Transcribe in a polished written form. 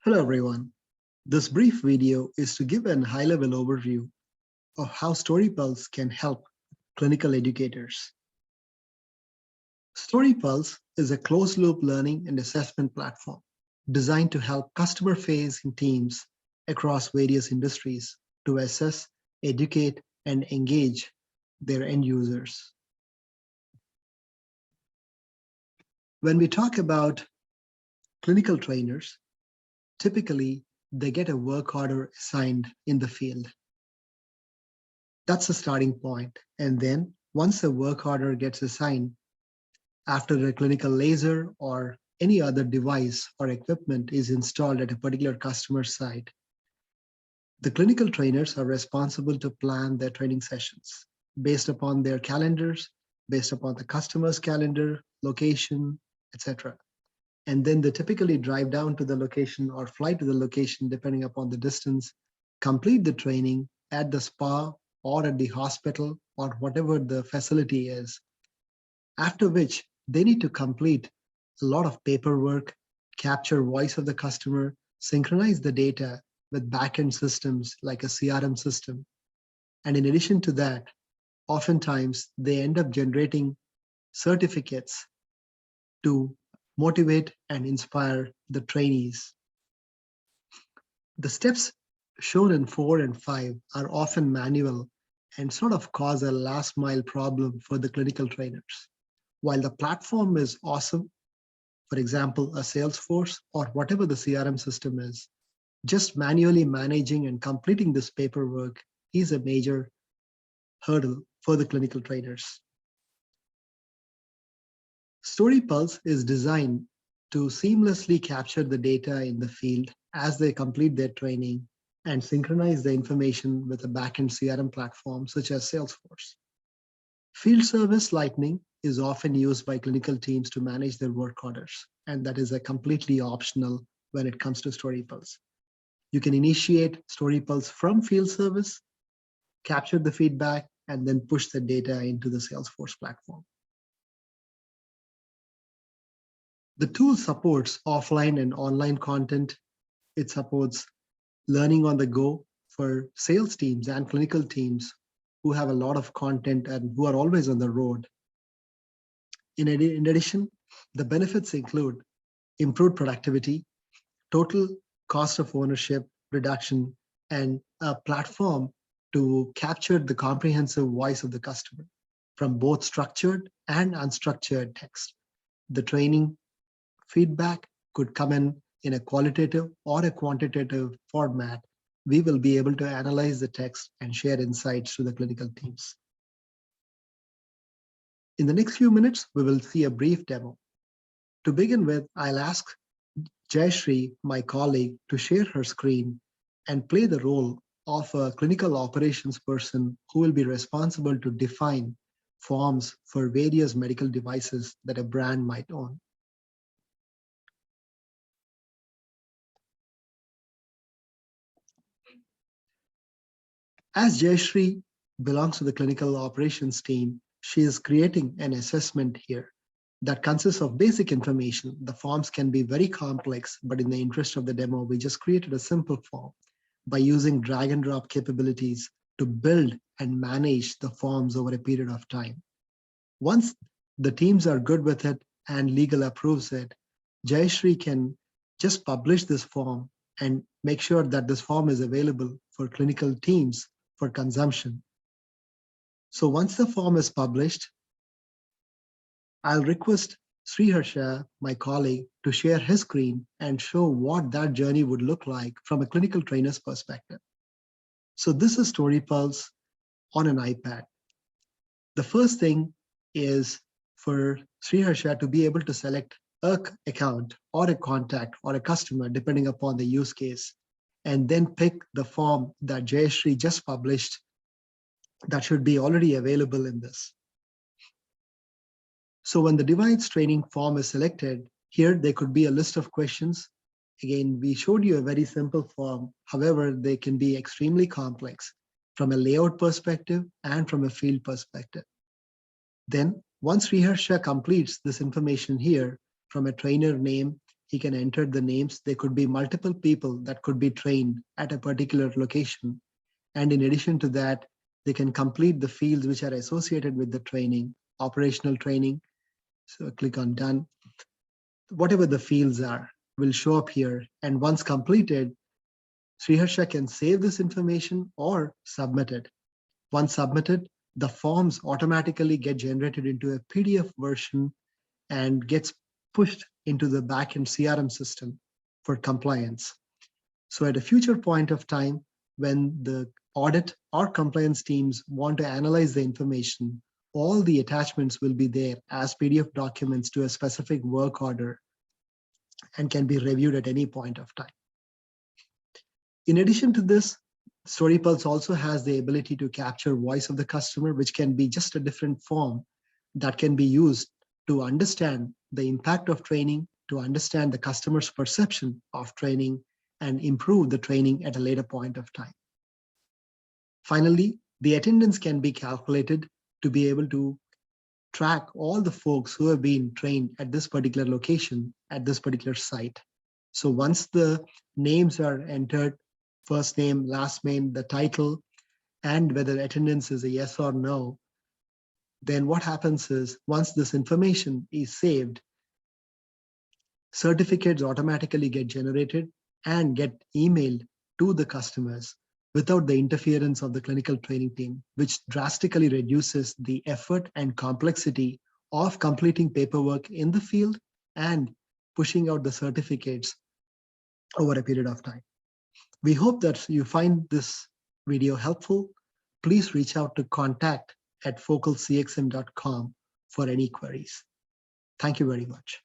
Hello everyone. This brief video is to give a high-level overview of how StoryPulse can help clinical educators. StoryPulse is a closed-loop learning and assessment platform designed to help customer-facing teams across various industries to assess, educate, and engage their end users. When we talk about clinical trainers, typically, they get a work order assigned in the field. That's the starting point. And then once a work order gets assigned, after a clinical laser or any other device or equipment is installed at a particular customer site, the clinical trainers are responsible to plan their training sessions based upon their calendars, based upon the customer's calendar, location, etc. And then they typically drive down to the location or fly to the location depending upon the distance, complete the training at the spa or at the hospital or whatever the facility is, after which they need to complete a lot of paperwork, capture voice of the customer, synchronize the data with backend systems like a CRM system. And in addition to that, oftentimes they end up generating certificates to motivate and inspire the trainees. The steps shown in 4 and 5 are often manual and sort of cause a last mile problem for the clinical trainers. While the platform is awesome, for example, a Salesforce or whatever the CRM system is, just manually managing and completing this paperwork is a major hurdle for the clinical trainers. StoryPulse is designed to seamlessly capture the data in the field as they complete their training and synchronize the information with a backend CRM platform such as Salesforce. Field service lightning is often used by clinical teams to manage their work orders, and that is a completely optional when it comes to StoryPulse. You can initiate StoryPulse from field service, capture the feedback, and then push the data into the Salesforce platform. The tool supports offline and online content. It supports learning on the go for sales teams and clinical teams who have a lot of content and who are always on the road. In addition, the benefits include improved productivity, total cost of ownership reduction, and a platform to capture the comprehensive voice of the customer from both structured and unstructured text. The training feedback could come in a qualitative or a quantitative format. We will be able to analyze the text and share insights to the clinical teams. In the next few minutes, we will see a brief demo. To begin with, I'll ask Jayashree, my colleague, to share her screen and play the role of a clinical operations person who will be responsible to define forms for various medical devices that a brand might own. As Jayashree belongs to the clinical operations team, she is creating an assessment here that consists of basic information. The forms can be very complex, but in the interest of the demo, we just created a simple form by using drag and drop capabilities to build and manage the forms over a period of time. Once the teams are good with it and legal approves it, Jayashree can just publish this form and make sure that this form is available for clinical teams for consumption. So once the form is published, I'll request Sriharsha, my colleague, to share his screen and show what that journey would look like from a clinical trainer's perspective. So this is StoryPulse on an iPad. The first thing is for Sriharsha to be able to select an account or a contact or a customer, depending upon the use case, and then pick the form that Jayashree just published that should be already available in this. So when the device training form is selected, here there could be a list of questions. Again, we showed you a very simple form. However, they can be extremely complex from a layout perspective and from a field perspective. Then once Sriharsha completes this information here from a trainer name, he can enter the names. There could be multiple people that could be trained at a particular location. And in addition to that, they can complete the fields which are associated with the training, operational training. So click on done. Whatever the fields are will show up here. And once completed, Sriharsha can save this information or submit it. Once submitted, the forms automatically get generated into a PDF version and gets pushed into the backend CRM system for compliance. So at a future point of time, when the audit or compliance teams want to analyze the information, all the attachments will be there as PDF documents to a specific work order and can be reviewed at any point of time. In addition to this, StoryPulse also has the ability to capture voice of the customer, which can be just a different form that can be used to understand the impact of training, to understand the customer's perception of training, and improve the training at a later point of time. Finally, the attendance can be calculated to be able to track all the folks who have been trained at this particular location, at this particular site. So once the names are entered, first name, last name, the title, and whether attendance is a yes or no, then what happens is once this information is saved, certificates automatically get generated and get emailed to the customers without the interference of the clinical training team, which drastically reduces the effort and complexity of completing paperwork in the field and pushing out the certificates over a period of time. We hope that you find this video helpful. Please reach out to contact@focalcxm.com for any queries. Thank you very much.